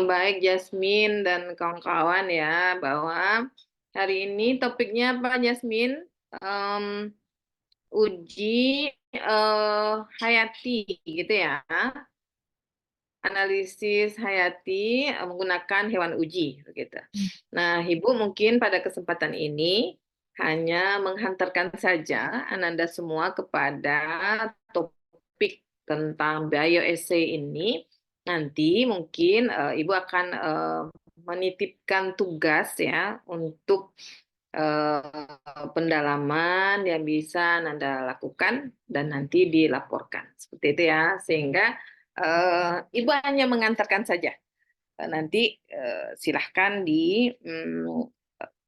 Baik Jasmine dan kawan-kawan ya, bahwa hari ini topiknya apa Jasmine? Em, Uji hayati gitu ya, analisis hayati menggunakan hewan uji begitu. Nah, Ibu mungkin pada kesempatan ini hanya menghantarkan saja Ananda semua kepada topik tentang bioessay ini. Nanti mungkin Ibu akan menitipkan tugas ya untuk pendalaman yang bisa Anda lakukan dan nanti dilaporkan. Seperti itu ya, sehingga Ibu hanya mengantarkan saja. Nanti silahkan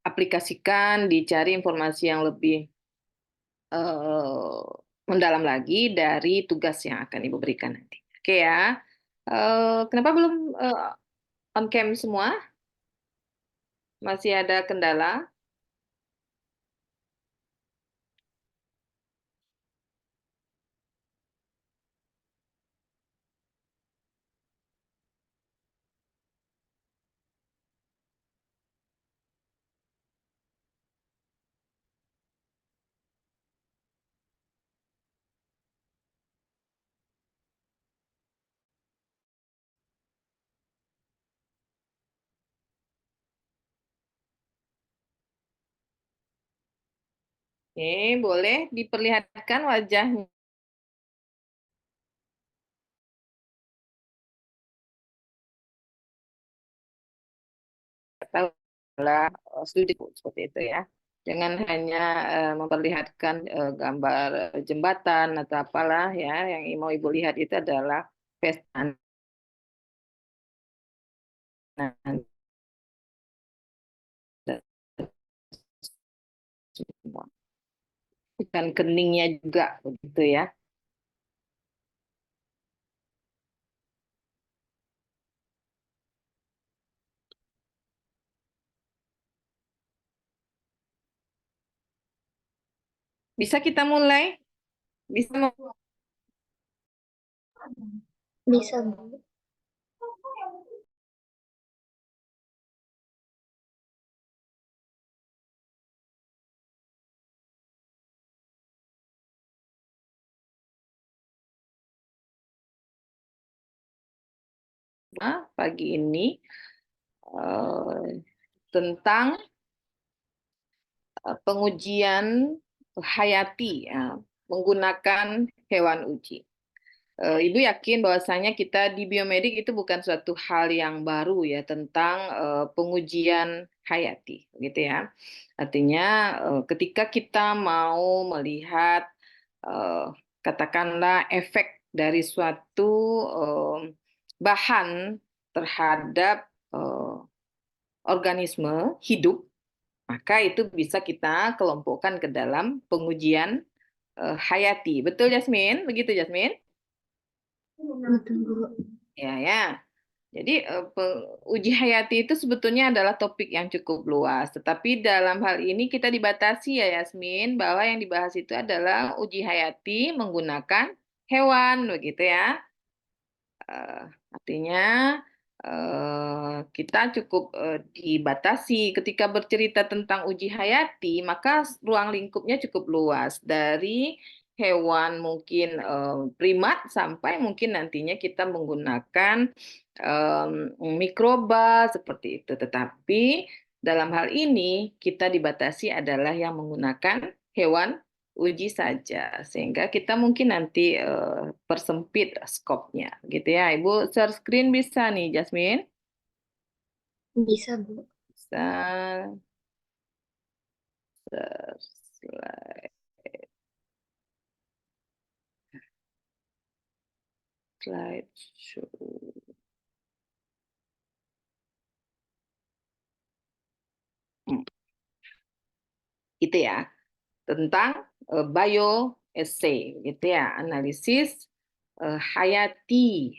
aplikasikan, dicari informasi yang lebih mendalam lagi dari tugas yang akan Ibu berikan nanti. Oke ya. Kenapa belum on cam semua? Masih ada kendala? Oke, boleh diperlihatkan wajahnya. Tahu adalah studi seperti itu ya. Jangan hanya memperlihatkan gambar jembatan atau apalah ya. Yang mau Ibu lihat itu adalah pesta. Bukan keningnya juga begitu ya. Bisa kita mulai? Bisa Bisa, Bu. pagi ini eh, tentang pengujian hayati ya, menggunakan hewan uji. Ibu yakin bahwasanya kita di biomedik itu bukan suatu hal yang baru ya tentang pengujian hayati, gitu ya. Artinya ketika kita mau melihat eh, katakanlah efek dari suatu bahan terhadap organisme hidup, maka itu bisa kita kelompokkan ke dalam pengujian hayati. Betul, Jasmine? Begitu, Jasmine? Betul, Bu. Ya, ya. Jadi uji hayati itu sebetulnya adalah topik yang cukup luas, tetapi dalam hal ini kita dibatasi ya Yasmin, bahwa yang dibahas itu adalah uji hayati menggunakan hewan, begitu ya. Eh, Artinya kita cukup dibatasi ketika bercerita tentang uji hayati, maka ruang lingkupnya cukup luas dari hewan mungkin primat sampai mungkin nantinya kita menggunakan mikroba seperti itu. Tetapi dalam hal ini kita dibatasi adalah yang menggunakan hewan uji saja, sehingga kita mungkin nanti persempit skopnya gitu ya. Ibu share screen bisa nih Jasmine? Bisa, Bu. Bisa share slide show. Itu ya, tentang bioessay gitu ya, analisis hayati.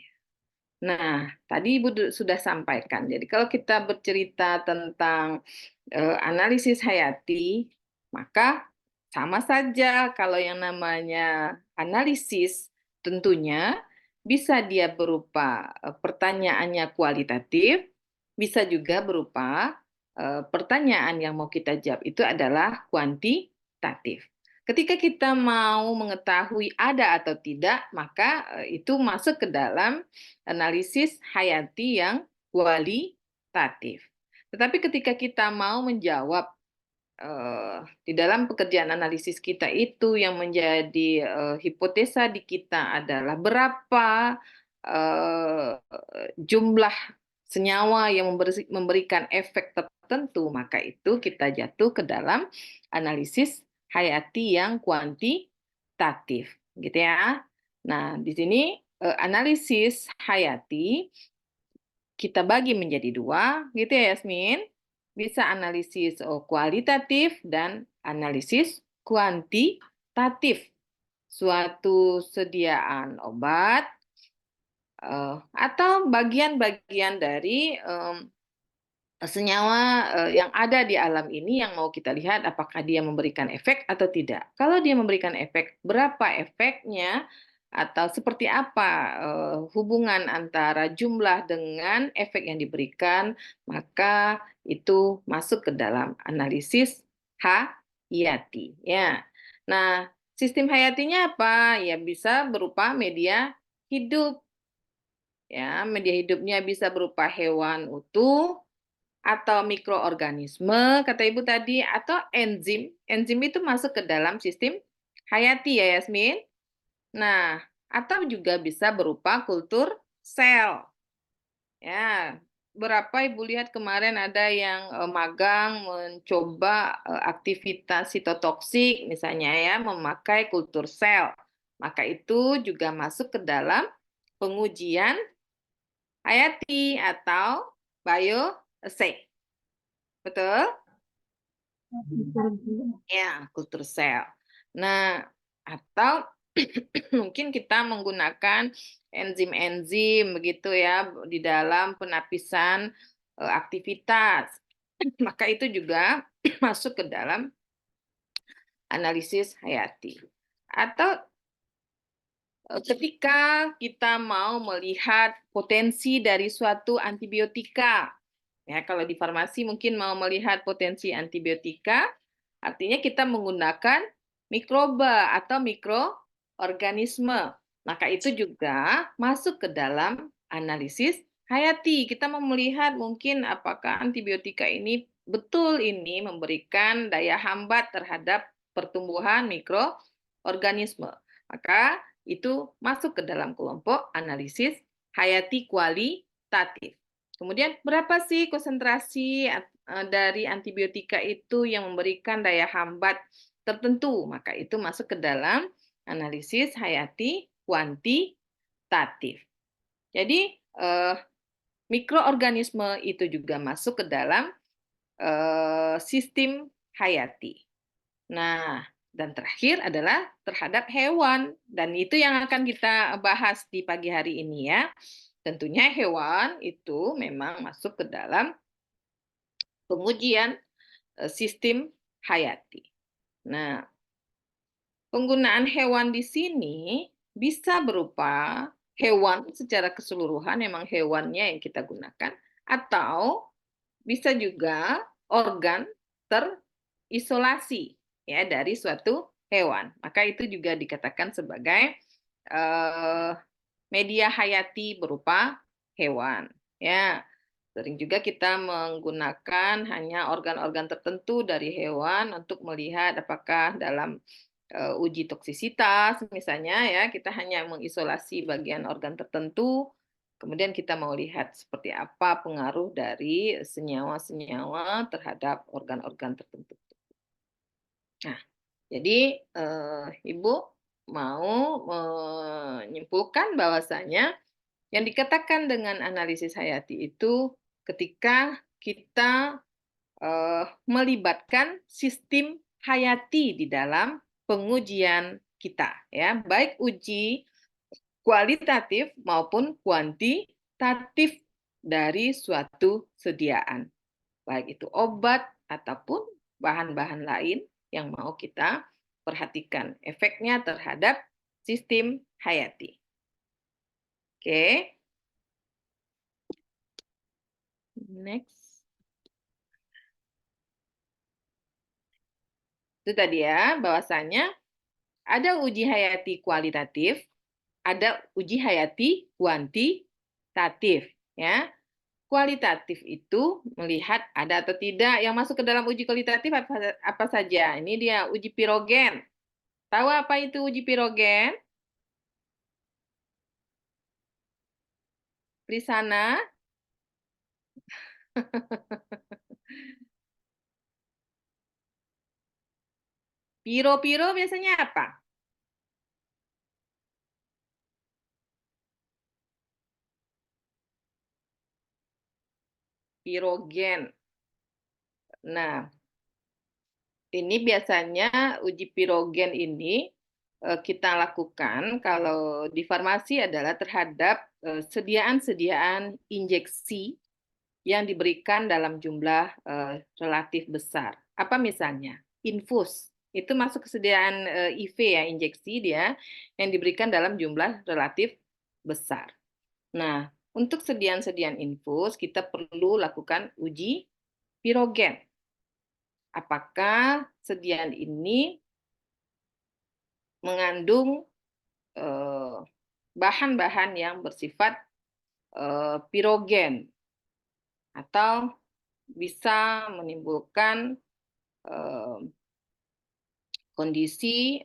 Nah, tadi Ibu sudah sampaikan. Jadi kalau kita bercerita tentang analisis hayati, maka sama saja kalau yang namanya analisis tentunya Bisa dia berupa pertanyaannya kualitatif, bisa juga berupa pertanyaan yang mau kita jawab itu adalah kuantitatif. Ketika kita mau mengetahui ada atau tidak, maka itu masuk ke dalam analisis hayati yang kualitatif. Tetapi ketika kita mau menjawab di dalam pekerjaan analisis kita itu yang menjadi hipotesa di kita adalah berapa jumlah senyawa yang memberikan efek tertentu, maka itu kita jatuh ke dalam analisis hayati yang kuantitatif, gitu ya. Nah, di sini analisis hayati kita bagi menjadi dua, gitu ya Yasmin. Bisa analisis kualitatif dan analisis kuantitatif. Suatu sediaan obat atau bagian-bagian dari senyawa yang ada di alam ini yang mau kita lihat apakah dia memberikan efek atau tidak. Kalau dia memberikan efek, berapa efeknya atau seperti apa hubungan antara jumlah dengan efek yang diberikan, maka itu masuk ke dalam analisis hayati. Ya. Nah, sistem hayatinya apa? Ya bisa berupa media hidup. Ya, media hidupnya bisa berupa hewan utuh, atau mikroorganisme, kata Ibu tadi, atau enzim. Enzim itu masuk ke dalam sistem hayati ya, Yasmin. Nah, atau juga bisa berupa kultur sel. Ya, berapa Ibu lihat kemarin ada yang magang mencoba aktivitas sitotoksik, misalnya ya, memakai kultur sel. Maka itu juga masuk ke dalam pengujian hayati atau bioassay. Betul? Betul, Bu. Ya, kultur sel. Nah, atau mungkin kita menggunakan enzim-enzim begitu ya di dalam penapisan aktivitas. Maka itu juga masuk ke dalam analisis hayati. Atau ketika kita mau melihat potensi dari suatu antibiotika. Ya, kalau di farmasi mungkin mau melihat potensi antibiotika, artinya kita menggunakan mikroba atau mikroorganisme. Maka itu juga masuk ke dalam analisis hayati. Kita mau melihat mungkin apakah antibiotika ini betul ini memberikan daya hambat terhadap pertumbuhan mikroorganisme. Maka itu masuk ke dalam kelompok analisis hayati kualitatif. Kemudian berapa sih konsentrasi dari antibiotika itu yang memberikan daya hambat tertentu? Maka itu masuk ke dalam analisis hayati kuantitatif. Jadi mikroorganisme itu juga masuk ke dalam sistem hayati. Nah, dan terakhir adalah terhadap hewan. Dan itu yang akan kita bahas di pagi hari ini ya. Tentunya hewan itu memang masuk ke dalam pengujian sistem hayati. Nah, penggunaan hewan di sini bisa berupa hewan secara keseluruhan, memang hewannya yang kita gunakan, atau bisa juga organ terisolasi ya dari suatu hewan. Maka itu juga dikatakan sebagai media hayati berupa hewan. Ya, sering juga kita menggunakan hanya organ-organ tertentu dari hewan untuk melihat apakah dalam uji toksisitas misalnya ya kita hanya mengisolasi bagian organ tertentu, kemudian kita mau lihat seperti apa pengaruh dari senyawa-senyawa terhadap organ-organ tertentu. Nah, jadi Ibu mau menyimpulkan bahwasanya yang dikatakan dengan analisis hayati itu ketika kita melibatkan sistem hayati di dalam pengujian kita, ya, baik uji kualitatif maupun kuantitatif dari suatu sediaan, baik itu obat ataupun bahan-bahan lain yang mau kita perhatikan efeknya terhadap sistem hayati. Oke. Next. Itu tadi ya, bahwasanya ada uji hayati kualitatif, ada uji hayati kuantitatif, ya. Kualitatif itu melihat ada atau tidak yang masuk ke dalam uji kualitatif apa saja. Ini dia uji pirogen. Tahu apa itu uji pirogen? Di sana, piro-piro biasanya apa? Pirogen. Nah, ini biasanya uji pirogen ini kita lakukan kalau di farmasi adalah terhadap sediaan-sediaan injeksi yang diberikan dalam jumlah relatif besar. Apa misalnya? Infus. Itu masuk kesediaan IV ya, injeksi dia yang diberikan dalam jumlah relatif besar. Nah, untuk sediaan-sediaan infus kita perlu lakukan uji pirogen. Apakah sediaan ini mengandung bahan-bahan yang bersifat pirogen atau bisa menimbulkan kondisi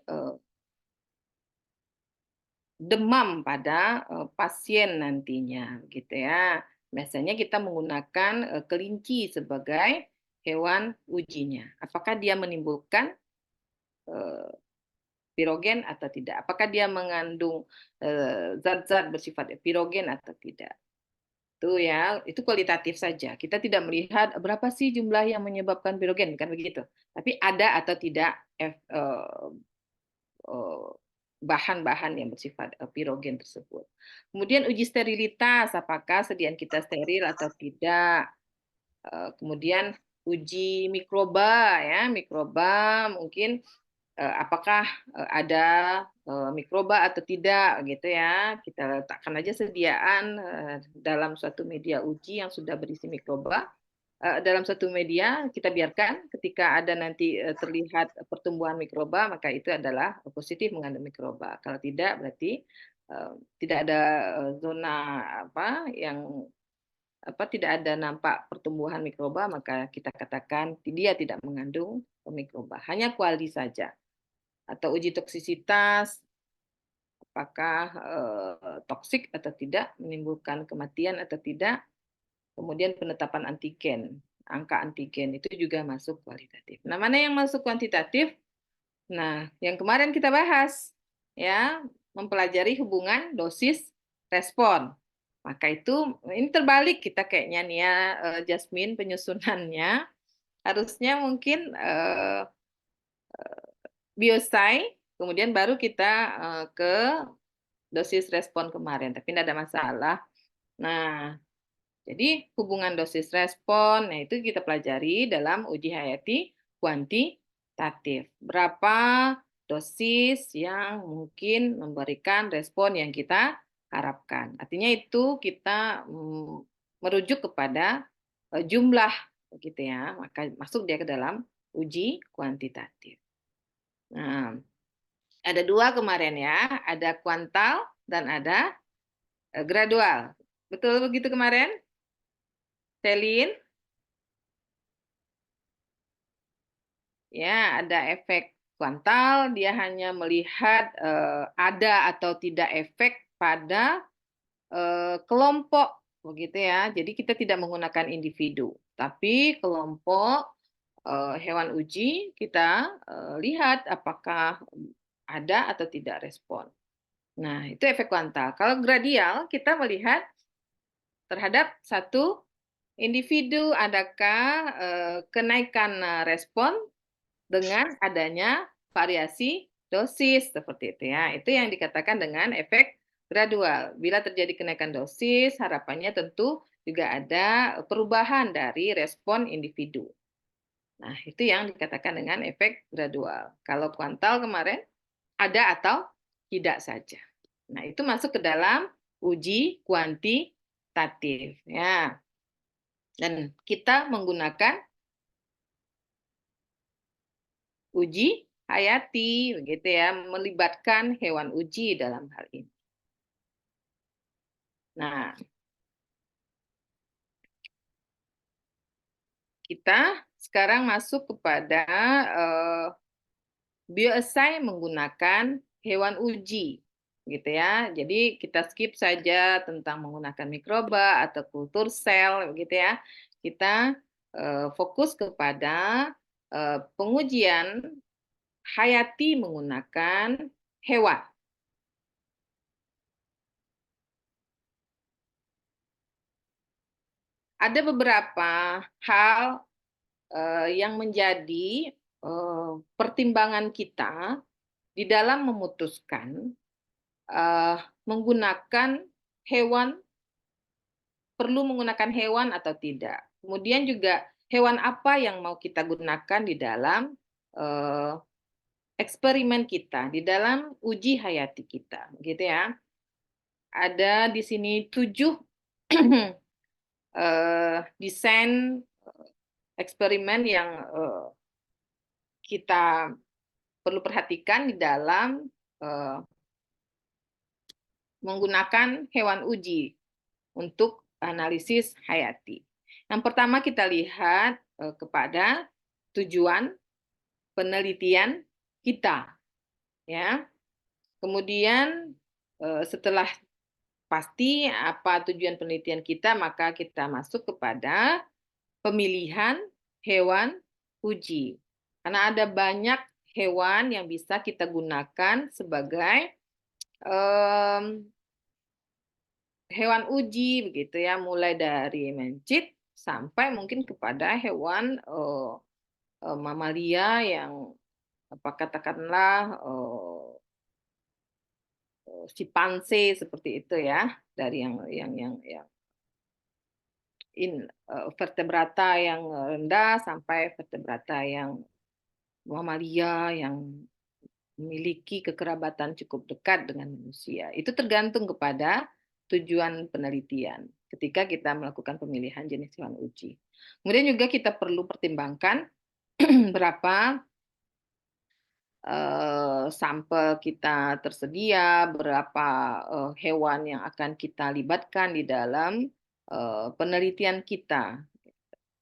demam pada pasien nantinya, gitu ya. Biasanya kita menggunakan kelinci sebagai hewan ujinya. Apakah dia menimbulkan pirogen atau tidak? Apakah dia mengandung zat-zat bersifat pirogen atau tidak? Itu ya, itu kualitatif saja. Kita tidak melihat berapa sih jumlah yang menyebabkan pirogen, kan begitu. Tapi ada atau tidak bahan-bahan yang bersifat pirogen tersebut. Kemudian uji sterilitas, apakah sediaan kita steril atau tidak. Kemudian uji mikroba ya, mikroba mungkin apakah ada mikroba atau tidak gitu ya. Kita letakkan aja sediaan dalam suatu media uji yang sudah berisi mikroba. Dalam satu media kita biarkan ketika ada nanti terlihat pertumbuhan mikroba maka itu adalah positif mengandung mikroba. Kalau tidak berarti tidak ada zona apa yang tidak ada nampak pertumbuhan mikroba maka kita katakan dia tidak mengandung mikroba. Hanya kuali saja. Atau uji toksisitas apakah toksik atau tidak, menimbulkan kematian atau tidak. Kemudian penetapan antigen, angka antigen itu juga masuk kualitatif. Nah, mana yang masuk kuantitatif? Nah, yang kemarin kita bahas ya, mempelajari hubungan dosis respon. Maka itu ini terbalik kita kayaknya nih ya, Jasmine penyusunannya harusnya mungkin biosai, kemudian baru kita ke dosis respon kemarin, tapi tidak ada masalah. Nah, jadi hubungan dosis respon, nah itu kita pelajari dalam uji hayati kuantitatif. Berapa dosis yang mungkin memberikan respon yang kita harapkan. Artinya itu kita merujuk kepada jumlah gitu ya, maka masuk dia ke dalam uji kuantitatif. Nah, ada dua kemarin ya, ada kuantal dan ada gradual. Betul begitu kemarin? Selin? Ya, ada efek kuantal, dia hanya melihat ada atau tidak efek pada kelompok, begitu ya. Jadi kita tidak menggunakan individu, tapi kelompok hewan uji kita lihat apakah ada atau tidak respon. Nah, itu efek kuantal. Kalau gradial, kita melihat terhadap satu individu, adakah kenaikan respon dengan adanya variasi dosis seperti itu ya. Itu yang dikatakan dengan efek gradual. Bila terjadi kenaikan dosis, harapannya tentu juga ada perubahan dari respon individu. Nah, itu yang dikatakan dengan efek gradual. Kalau kuantal kemarin ada atau tidak saja. Nah, itu masuk ke dalam uji kuantitatif ya. Dan kita menggunakan uji hayati begitu ya, melibatkan hewan uji dalam hal ini. Nah, kita sekarang masuk kepada bioesai menggunakan hewan uji gitu ya. Jadi kita skip saja tentang menggunakan mikroba atau kultur sel gitu ya. Kita fokus kepada pengujian hayati menggunakan hewan. Ada beberapa hal yang menjadi pertimbangan kita di dalam memutuskan menggunakan hewan, perlu menggunakan hewan atau tidak. Kemudian juga hewan apa yang mau kita gunakan di dalam eksperimen kita, di dalam uji hayati kita, gitu ya. Ada di sini 7 desain eksperimen yang kita perlu perhatikan di dalam menggunakan hewan uji untuk analisis hayati. Yang pertama kita lihat kepada tujuan penelitian kita, ya. Kemudian setelah pasti apa tujuan penelitian kita, maka kita masuk kepada pemilihan hewan uji. Karena ada banyak hewan yang bisa kita gunakan sebagai hewan uji begitu ya, mulai dari mencit sampai mungkin kepada hewan mamalia yang apa katakanlah simpanse seperti itu ya, dari vertebrata yang rendah sampai vertebrata yang mamalia yang memiliki kekerabatan cukup dekat dengan manusia. Itu tergantung kepada tujuan penelitian ketika kita melakukan pemilihan jenis hewan uji. Kemudian juga kita perlu pertimbangkan berapa sampel kita tersedia, berapa hewan yang akan kita libatkan di dalam penelitian kita.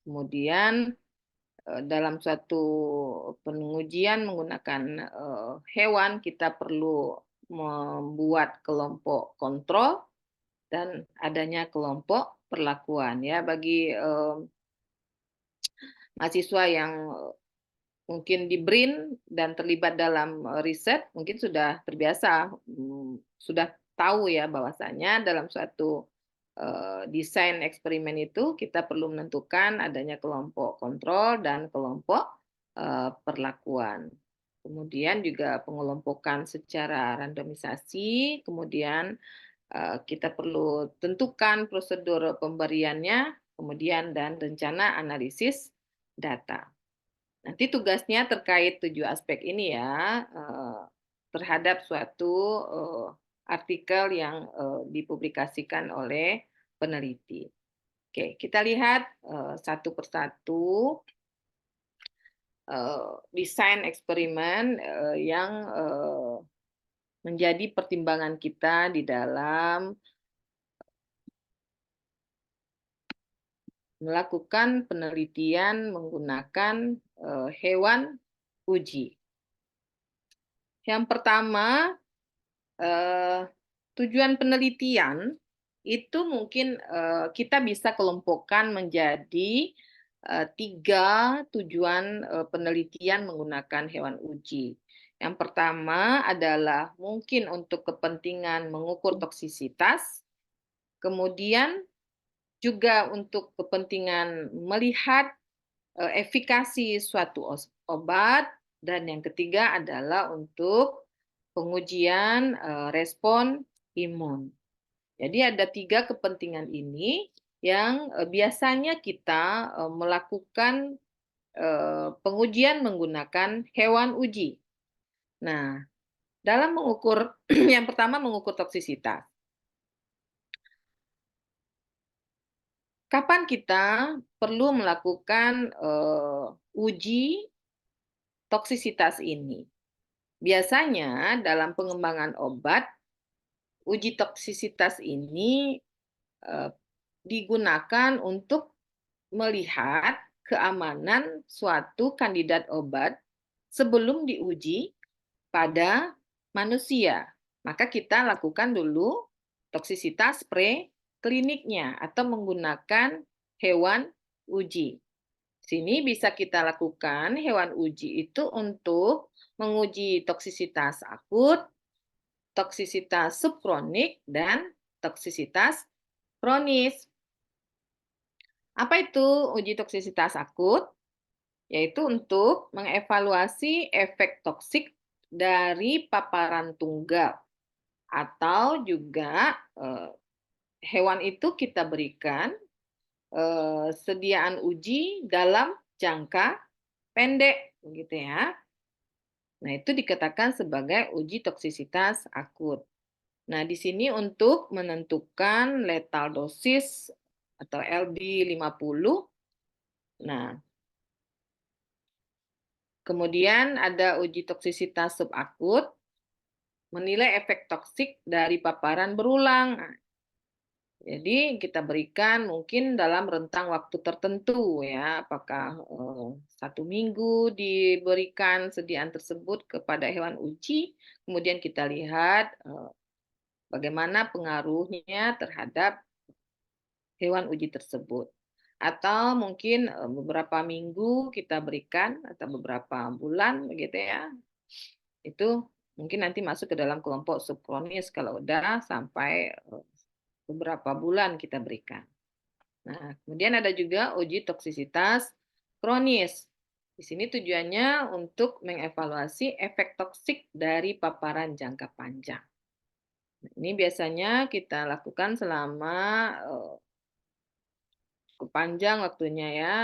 Kemudian dalam suatu pengujian menggunakan hewan, kita perlu membuat kelompok kontrol dan adanya kelompok perlakuan ya bagi mahasiswa yang mungkin di BRIN dan terlibat dalam riset mungkin sudah terbiasa, sudah tahu ya bahwasanya dalam suatu desain eksperimen itu kita perlu menentukan adanya kelompok kontrol dan kelompok perlakuan. Kemudian juga pengelompokan secara randomisasi, kemudian kita perlu tentukan prosedur pemberiannya, kemudian dan rencana analisis data. Nanti tugasnya terkait 7 aspek ini ya, terhadap suatu artikel yang dipublikasikan oleh peneliti. Oke, kita lihat satu persatu desain eksperimen yang menjadi pertimbangan kita di dalam melakukan penelitian menggunakan hewan uji. Yang pertama, tujuan penelitian itu mungkin kita bisa kelompokkan menjadi 3 tujuan penelitian menggunakan hewan uji. Yang pertama adalah mungkin untuk kepentingan mengukur toksisitas, kemudian juga untuk kepentingan melihat efikasi suatu obat, dan yang ketiga adalah untuk pengujian respon imun. Jadi ada 3 kepentingan ini yang biasanya kita melakukan pengujian menggunakan hewan uji. Nah, dalam mengukur yang pertama mengukur toksisitas. Kapan kita perlu melakukan uji toksisitas ini? Biasanya dalam pengembangan obat, uji toksisitas ini eh, digunakan untuk melihat keamanan suatu kandidat obat sebelum diuji pada manusia. Maka kita lakukan dulu toksisitas prekliniknya atau menggunakan hewan uji. Sini bisa kita lakukan hewan uji itu untuk menguji toksisitas akut, toksisitas subkronik, dan toksisitas kronis. Apa itu uji toksisitas akut? Yaitu untuk mengevaluasi efek toksik dari paparan tunggal atau juga hewan itu kita berikan sediaan uji dalam jangka pendek, begitu ya. Nah, itu dikatakan sebagai uji toksisitas akut. Nah, di sini untuk menentukan lethal dosis atau LD50. Nah, kemudian ada uji toksisitas subakut, menilai efek toksik dari paparan berulang. Nah, jadi kita berikan mungkin dalam rentang waktu tertentu ya, apakah 1 minggu diberikan sediaan tersebut kepada hewan uji, kemudian kita lihat bagaimana pengaruhnya terhadap hewan uji tersebut. Atau mungkin beberapa minggu kita berikan atau beberapa bulan begitu ya. Itu mungkin nanti masuk ke dalam kelompok subkronis kalau udah sampai beberapa bulan kita berikan. Nah, kemudian ada juga uji toksisitas kronis. Di sini tujuannya untuk mengevaluasi efek toksik dari paparan jangka panjang. Nah, ini biasanya kita lakukan selama panjang waktunya ya.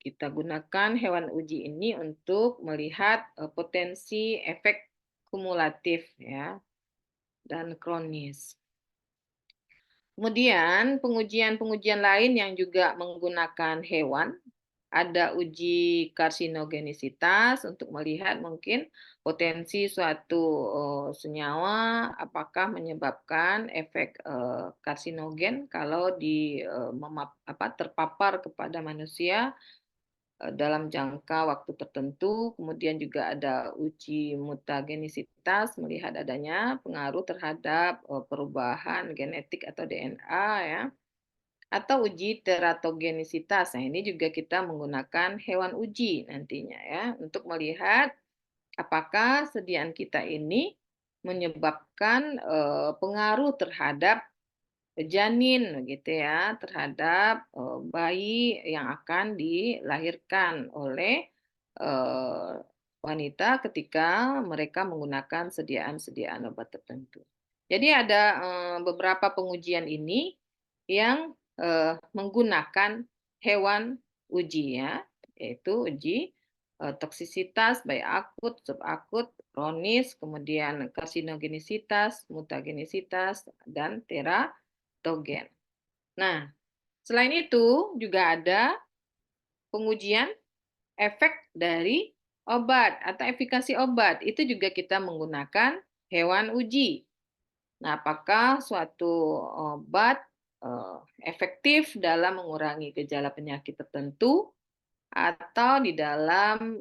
Kita gunakan hewan uji ini untuk melihat potensi efek kumulatif ya dan kronis. Kemudian pengujian-pengujian lain yang juga menggunakan hewan, ada uji karsinogenisitas untuk melihat mungkin potensi suatu senyawa apakah menyebabkan efek karsinogen kalau terpapar kepada manusia dalam jangka waktu tertentu. Kemudian juga ada uji mutagenisitas, melihat adanya pengaruh terhadap perubahan genetik atau DNA ya. Atau uji teratogenisitas. Nah, ini juga kita menggunakan hewan uji nantinya ya untuk melihat apakah sediaan kita ini menyebabkan pengaruh terhadap janin begitu ya, terhadap bayi yang akan dilahirkan oleh wanita ketika mereka menggunakan sediaan-sediaan obat tertentu. Jadi ada beberapa pengujian ini yang menggunakan hewan uji ya, yaitu uji toksisitas baik akut, subakut, kronis, kemudian karsinogenisitas, mutagenisitas, dan teratogen. Nah, selain itu juga ada pengujian efek dari obat atau efikasi obat. Itu juga kita menggunakan hewan uji. Nah, apakah suatu obat efektif dalam mengurangi gejala penyakit tertentu atau di dalam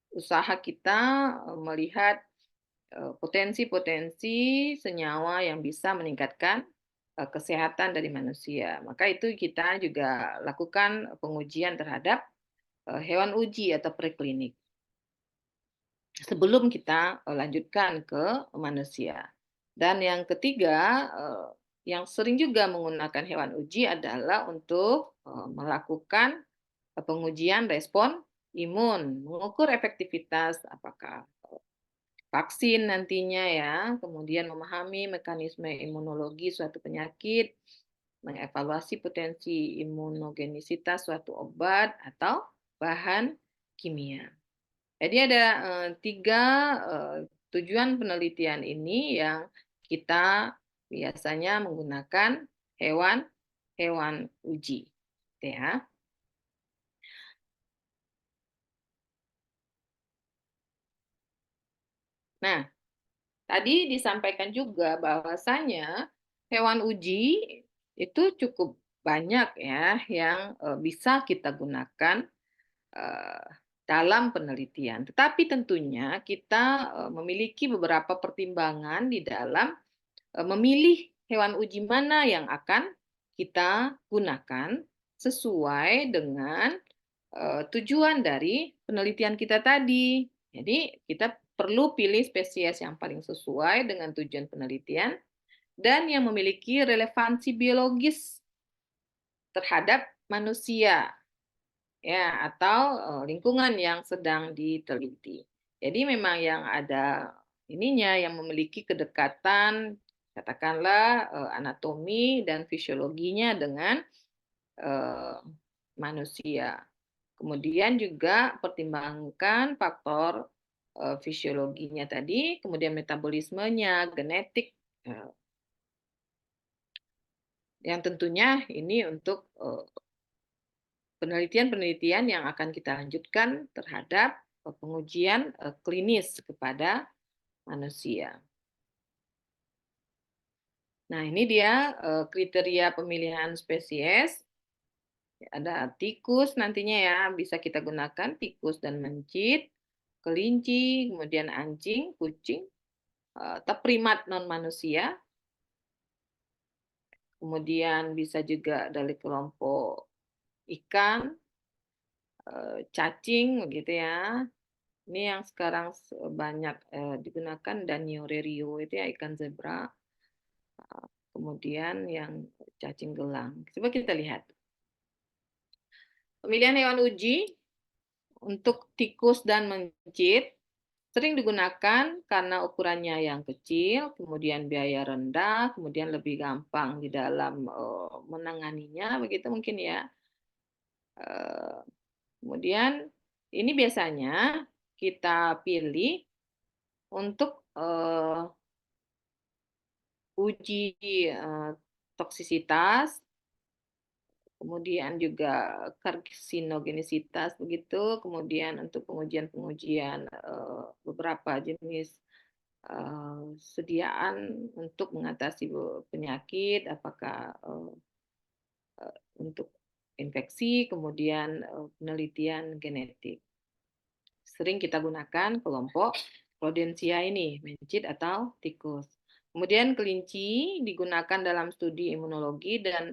usaha kita melihat potensi-potensi senyawa yang bisa meningkatkan kesehatan dari manusia. Maka itu kita juga lakukan pengujian terhadap hewan uji atau preklinik sebelum kita lanjutkan ke manusia. Dan yang ketiga, yang sering juga menggunakan hewan uji adalah untuk melakukan pengujian respon imun, mengukur efektivitas apakah vaksin nantinya ya, kemudian memahami mekanisme imunologi suatu penyakit, mengevaluasi potensi imunogenisitas suatu obat atau bahan kimia. Jadi ada 3 tujuan penelitian ini yang kita biasanya menggunakan hewan uji. Gitu ya. Nah, tadi disampaikan juga bahwasanya hewan uji itu cukup banyak ya yang bisa kita gunakan eh, dalam penelitian. Tetapi tentunya kita memiliki beberapa pertimbangan di dalam memilih hewan uji mana yang akan kita gunakan sesuai dengan tujuan dari penelitian kita tadi. Jadi kita perlu pilih spesies yang paling sesuai dengan tujuan penelitian dan yang memiliki relevansi biologis terhadap manusia ya atau lingkungan yang sedang diteliti. Jadi memang yang ada ininya yang memiliki kedekatan katakanlah anatomi dan fisiologinya dengan eh, manusia. Kemudian juga pertimbangkan faktor fisiologinya tadi, kemudian metabolismenya, genetik, yang tentunya ini untuk penelitian-penelitian yang akan kita lanjutkan terhadap pengujian klinis kepada manusia. Nah, ini dia kriteria pemilihan spesies. Ada tikus nantinya ya, bisa kita gunakan tikus dan mencit, kelinci, kemudian anjing, kucing, atau primat non manusia. Kemudian bisa juga dari kelompok ikan, cacing begitu ya. Ini yang sekarang banyak digunakan Danio rerio itu ya ikan zebra. Kemudian yang cacing gelang. Coba kita lihat. Pemilihan hewan uji untuk tikus dan mencit sering digunakan karena ukurannya yang kecil, kemudian biaya rendah, kemudian lebih gampang di dalam menanganinya, begitu mungkin ya. Kemudian ini biasanya kita pilih untuk uji toksisitas, kemudian juga karsinogenisitas begitu, kemudian untuk pengujian-pengujian beberapa jenis sediaan untuk mengatasi penyakit, apakah untuk infeksi, kemudian penelitian genetik. Sering kita gunakan kelompok Rodentia ini, mencit atau tikus. Kemudian kelinci digunakan dalam studi imunologi dan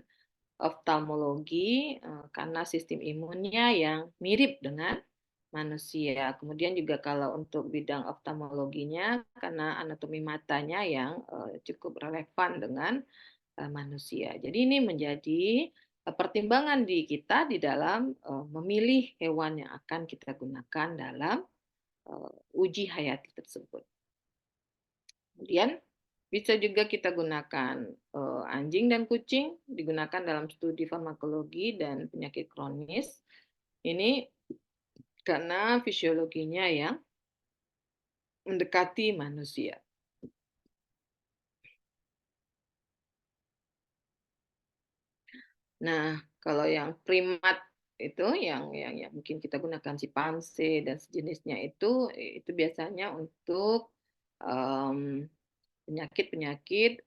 oftalmologi karena sistem imunnya yang mirip dengan manusia. Kemudian juga kalau untuk bidang oftalmologinya karena anatomi matanya yang cukup relevan dengan manusia. Jadi ini menjadi pertimbangan di kita di dalam memilih hewan yang akan kita gunakan dalam uji hayati tersebut. Kemudian bisa juga kita gunakan anjing dan kucing digunakan dalam studi farmakologi dan penyakit kronis. Ini karena fisiologinya yang mendekati manusia. Nah, kalau yang primat itu yang mungkin kita gunakan simpanse dan sejenisnya itu biasanya untuk penyakit-penyakit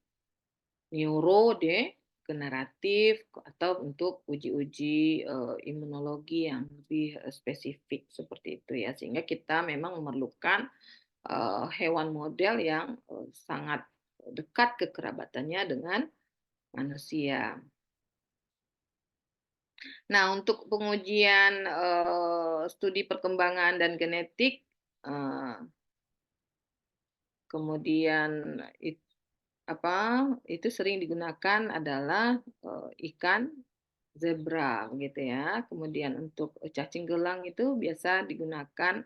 neurodegeneratif atau untuk uji-uji imunologi yang lebih spesifik seperti itu ya sehingga kita memang memerlukan hewan model yang sangat dekat kekerabatannya dengan manusia. Nah, untuk pengujian studi perkembangan dan genetik, kemudian itu sering digunakan adalah ikan zebra, gitu ya. Kemudian untuk cacing gelang itu biasa digunakan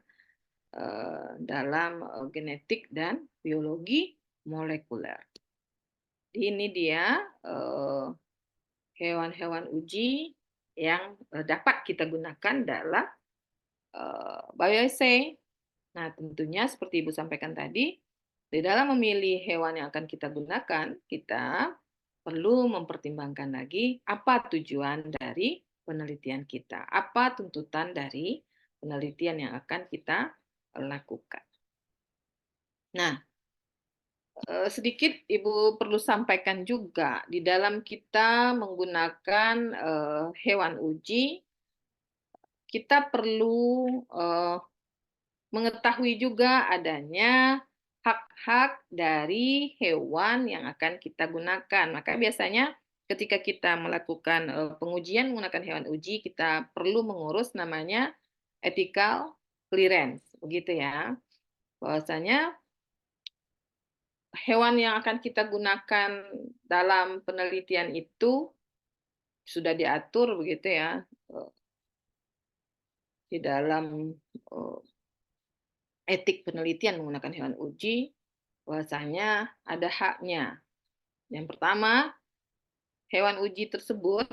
dalam genetik dan biologi molekuler. Ini dia hewan-hewan uji yang dapat kita gunakan dalam bioassay. Nah, tentunya seperti Ibu sampaikan tadi, Di dalam memilih hewan yang akan kita gunakan, kita perlu mempertimbangkan lagi apa tujuan dari penelitian kita, apa tuntutan dari penelitian yang akan kita lakukan. Nah, sedikit Ibu perlu sampaikan juga di dalam kita menggunakan hewan uji, kita perlu mengetahui juga adanya hak-hak dari hewan yang akan kita gunakan. Maka biasanya ketika kita melakukan pengujian menggunakan hewan uji, kita perlu mengurus namanya ethical clearance, begitu ya. Bahwasanya hewan yang akan kita gunakan dalam penelitian itu sudah diatur begitu ya di dalam etik penelitian menggunakan hewan uji, bahwasanya ada haknya. Yang pertama, hewan uji tersebut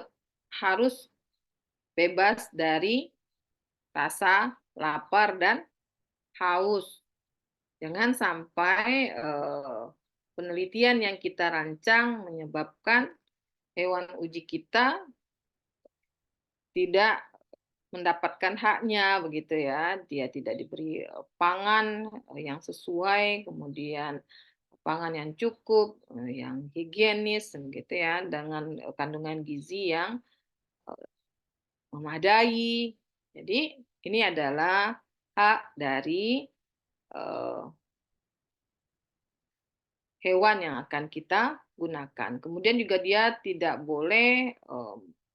harus bebas dari rasa lapar dan haus. Jangan sampai penelitian yang kita rancang menyebabkan hewan uji kita tidak mendapatkan haknya begitu ya. Dia tidak diberi pangan yang sesuai, kemudian pangan yang cukup, yang higienis gitu ya, dengan kandungan gizi yang memadai. Jadi ini adalah hak dari hewan yang akan kita gunakan. Kemudian juga dia tidak boleh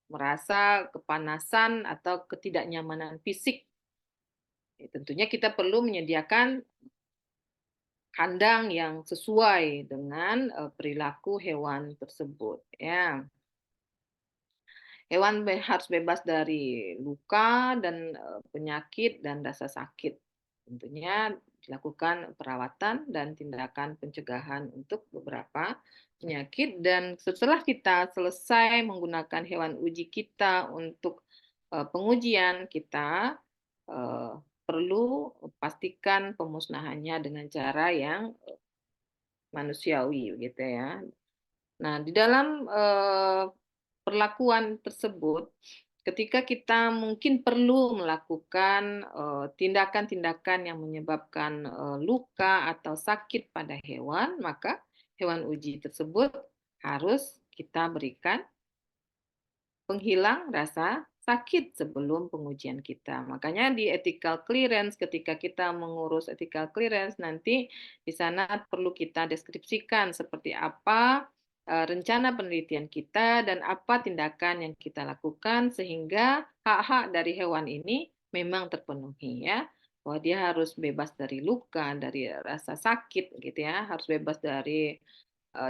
merasa kepanasan atau ketidaknyamanan fisik. Tentunya kita perlu menyediakan kandang yang sesuai dengan perilaku hewan tersebut. Ya. Hewan harus bebas dari luka dan penyakit dan rasa sakit. Tentunya dilakukan perawatan dan tindakan pencegahan untuk beberapa penyakit dan setelah kita selesai menggunakan hewan uji kita untuk pengujian, kita eh, perlu pastikan pemusnahannya dengan cara yang manusiawi gitu ya. Nah, di dalam perlakuan tersebut, ketika kita mungkin perlu melakukan tindakan-tindakan yang menyebabkan luka atau sakit pada hewan, maka hewan uji tersebut harus kita berikan penghilang rasa sakit sebelum pengujian kita. Makanya di ethical clearance, ketika kita mengurus ethical clearance, nanti di sana perlu kita deskripsikan seperti apa rencana penelitian kita dan apa tindakan yang kita lakukan sehingga hak-hak dari hewan ini memang terpenuhi ya. Bahwa dia harus bebas dari luka, dari rasa sakit gitu ya, harus bebas dari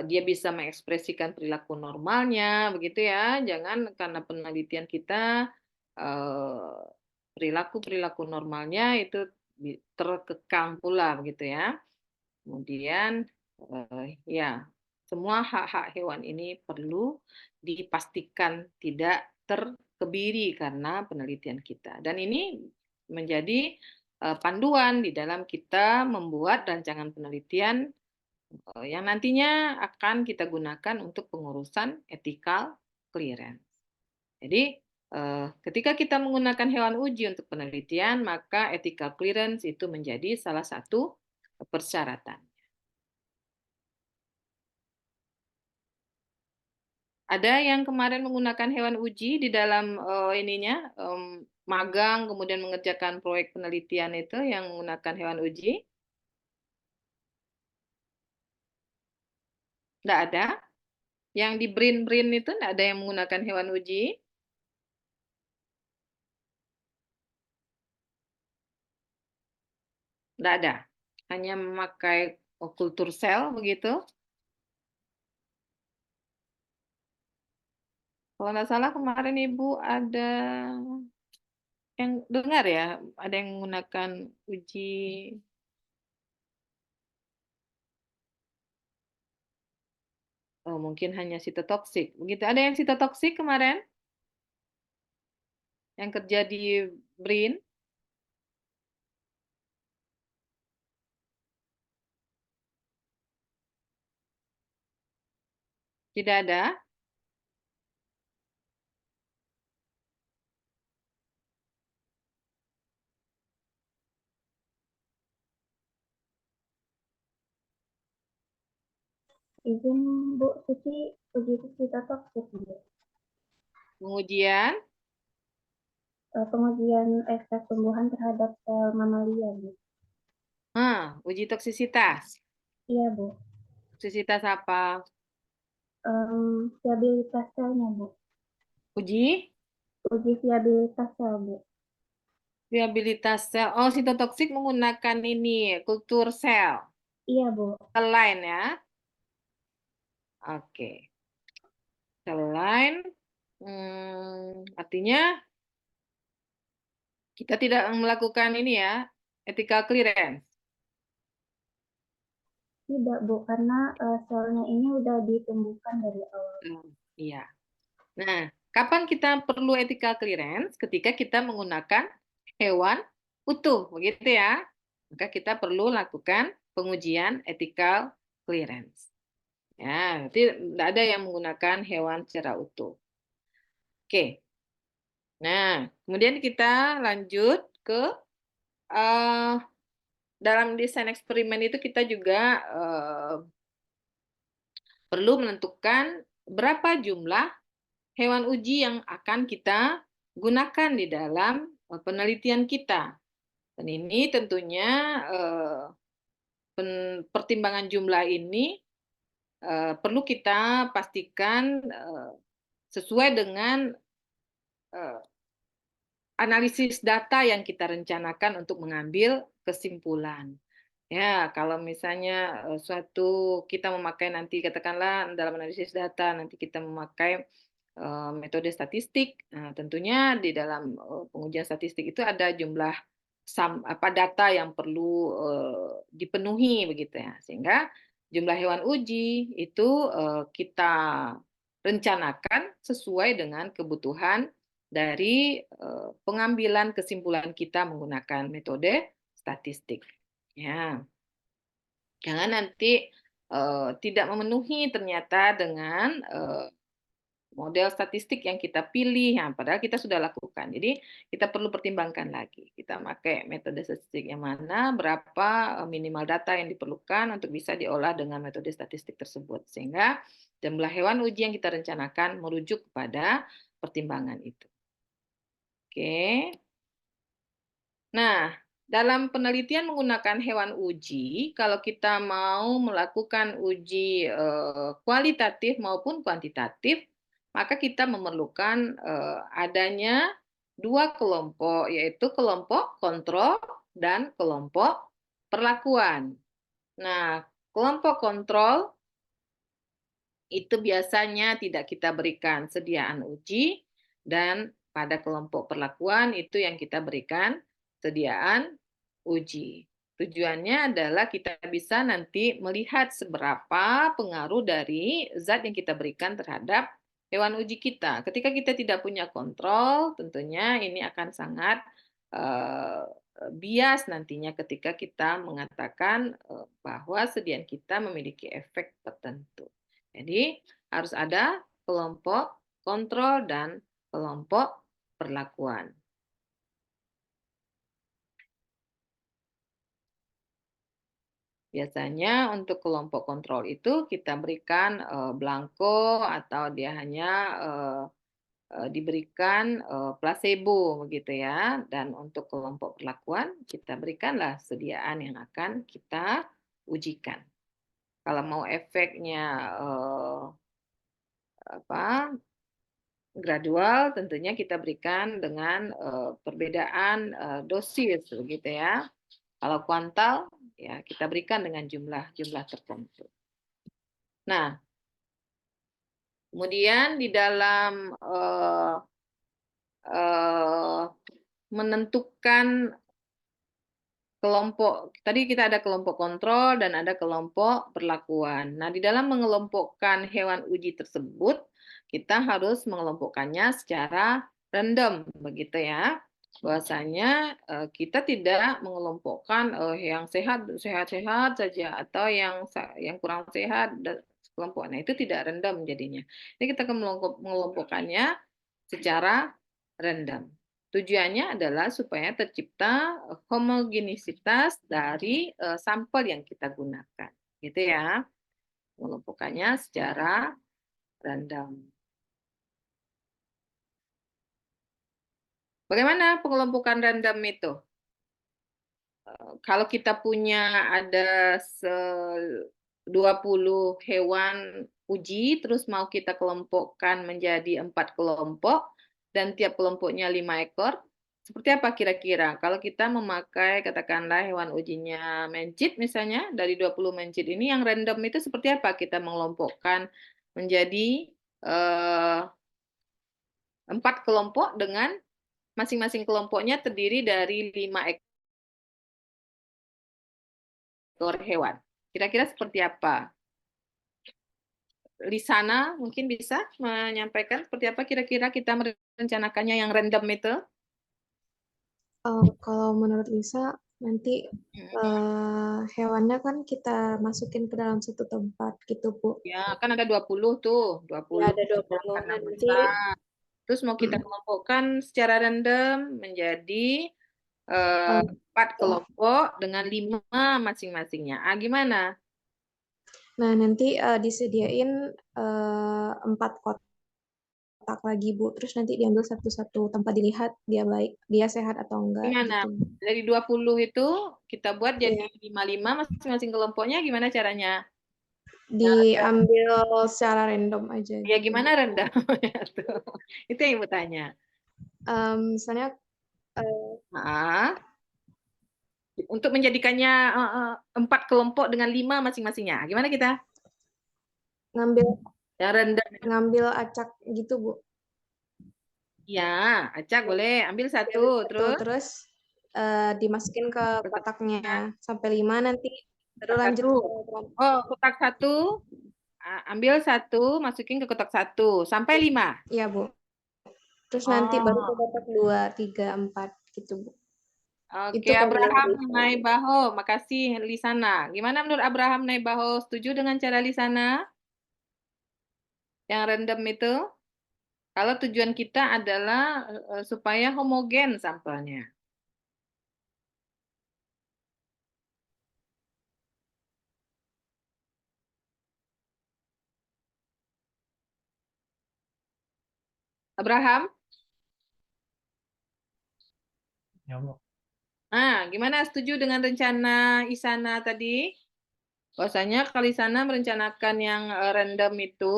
dia bisa mengekspresikan perilaku normalnya, begitu ya. Jangan karena penelitian kita perilaku-perilaku normalnya itu terkekang pula, begitu ya. Kemudian ya semua hak-hak hewan ini perlu dipastikan tidak terkebiri karena penelitian kita. Dan ini menjadi panduan di dalam kita membuat rancangan penelitian yang nantinya akan kita gunakan untuk pengurusan ethical clearance. Jadi, ketika kita menggunakan hewan uji untuk penelitian, maka ethical clearance itu menjadi salah satu persyaratan. Ada yang kemarin menggunakan hewan uji di dalam ininya magang kemudian mengerjakan proyek penelitian itu yang menggunakan hewan uji? Tidak ada. Yang di BRIN-BRIN itu tidak ada yang menggunakan hewan uji? Tidak ada. Hanya memakai kultur sel begitu. Kalau nggak salah kemarin Ibu ada yang dengar ya, ada yang menggunakan uji mungkin hanya sitotoksik. Begitu. Ada yang sitotoksik kemarin yang kerja di BRIN? Tidak ada? Izin Bu Suci, uji kita toksik Bu. Pengujian? Pengujian efek tumbuhan terhadap sel mamalia Bu. Uji toksisitas. Iya Bu. Toksisitas apa? Viabilitas selnya Bu. Uji Uji viabilitas sel Bu. viabilitas sel. Oh, sitotoksik menggunakan ini, kultur sel. Iya Bu. Sel lain ya. Oke. Sel lain. Artinya kita tidak melakukan ini ya, ethical clearance. Tidak Bu, karena selnya ini udah ditumbuhkan dari awal. Iya. Nah, kapan kita perlu ethical clearance? Ketika kita menggunakan hewan utuh, begitu ya. Maka kita perlu lakukan pengujian ethical clearance. Ya, nanti tidak ada yang menggunakan hewan secara utuh. Oke. Nah, kemudian kita lanjut ke dalam desain eksperimen itu kita juga perlu menentukan berapa jumlah hewan uji yang akan kita gunakan di dalam penelitian kita. Dan ini tentunya pertimbangan jumlah ini perlu kita pastikan sesuai dengan analisis data yang kita rencanakan untuk mengambil kesimpulan. Ya, kalau misalnya suatu kita memakai nanti katakanlah dalam analisis data nanti kita memakai metode statistik, nah, tentunya di dalam pengujian statistik itu ada jumlah data yang perlu dipenuhi begitu ya, sehingga jumlah hewan uji itu kita rencanakan sesuai dengan kebutuhan dari pengambilan kesimpulan kita menggunakan metode statistik. Ya, jangan nanti tidak memenuhi ternyata dengan model statistik yang kita pilih, ya, padahal kita sudah lakukan. Jadi kita perlu pertimbangkan lagi. Kita pakai metode statistik yang mana, berapa minimal data yang diperlukan untuk bisa diolah dengan metode statistik tersebut. Sehingga jumlah hewan uji yang kita rencanakan merujuk kepada pertimbangan itu. Oke. Nah, dalam penelitian menggunakan hewan uji, kalau kita mau melakukan uji kualitatif maupun kuantitatif, maka kita memerlukan adanya dua kelompok, yaitu kelompok kontrol dan kelompok perlakuan. Nah, kelompok kontrol itu biasanya tidak kita berikan sediaan uji, dan pada kelompok perlakuan itu yang kita berikan sediaan uji. Tujuannya adalah kita bisa nanti melihat seberapa pengaruh dari zat yang kita berikan terhadap hewan uji kita. Ketika kita tidak punya kontrol, tentunya ini akan sangat bias nantinya ketika kita mengatakan bahwa sediaan kita memiliki efek tertentu. Jadi harus ada kelompok kontrol dan kelompok perlakuan. Biasanya untuk kelompok kontrol itu kita berikan blanko atau dia hanya diberikan placebo begitu ya. Dan untuk kelompok perlakuan kita berikanlah sediaan yang akan kita ujikan. Kalau mau efeknya gradual, tentunya kita berikan dengan perbedaan dosis begitu ya. Kalau kuantal, ya kita berikan dengan jumlah tertentu. Nah, kemudian di dalam menentukan kelompok, tadi kita ada kelompok kontrol dan ada kelompok perlakuan. Nah, di dalam mengelompokkan hewan uji tersebut, kita harus mengelompokkannya secara random, begitu ya. Bahwasanya kita tidak mengelompokkan yang sehat-sehat saja atau yang kurang sehat kelompok. Nah, itu tidak random jadinya. Jadi kita akan mengelompokkannya secara random. Tujuannya adalah supaya tercipta homogenisitas dari sampel yang kita gunakan. Gitu ya. Mengelompokkannya secara random. Bagaimana pengelompokan random itu? Kalau kita punya ada 20 hewan uji, terus mau kita kelompokkan menjadi 4 kelompok, dan tiap kelompoknya 5 ekor, seperti apa kira-kira? Kalau kita memakai, katakanlah hewan ujinya mencit misalnya, dari 20 mencit ini, yang random itu seperti apa kita mengelompokkan menjadi 4 kelompok dengan masing-masing kelompoknya terdiri dari 5 ekor hewan. Kira-kira seperti apa? Lisana mungkin bisa menyampaikan seperti apa kira-kira kita merencanakannya yang random itu? Kalau menurut Lisa, nanti hewannya kan kita masukin ke dalam satu tempat gitu, Bu. Ya, kan ada 20 tuh, 20 Ya, ada 20. karena Nah, nanti besar. Terus mau kita kelompokkan secara random menjadi 4 kelompok dengan 5 masing-masingnya. Ah, gimana? Nah, nanti disediain 4 kotak lagi, Bu. Terus nanti diambil satu-satu tanpa dilihat dia sehat atau enggak Gimana? gitu. Dari 20 itu kita buat jadi Iya. 5-5 masing-masing kelompoknya, gimana caranya? Diambil secara random aja Ya gitu, gimana Bu. random? Itu yang bertanya. Misalnya Nah, untuk menjadikannya 4 kelompok dengan 5 masing-masingnya. Gimana kita? Yang random. ngambil acak gitu, Bu. Ya, acak boleh. Ambil satu. Diambil satu, Terus terus dimasukin ke kotaknya sampai 5, nanti baru kotak lanjut satu. ke kelompok. Oh, kotak satu. Ambil satu, masukin ke kotak satu. Sampai 5. Iya, Bu. Terus nanti baru ke Oh, kotak 2, 3, 4 gitu, Bu. oke. Itu kalau Abraham dari saya. Naibaho. Makasih, Lisana. Gimana menurut Abraham Naibaho? Setuju dengan cara Lisana? Yang random itu? Kalau tujuan kita adalah supaya homogen sampelnya. Abraham? Ya, Bu. Gimana setuju dengan rencana Isana tadi? Bahwasanya kalau Isana merencanakan yang random itu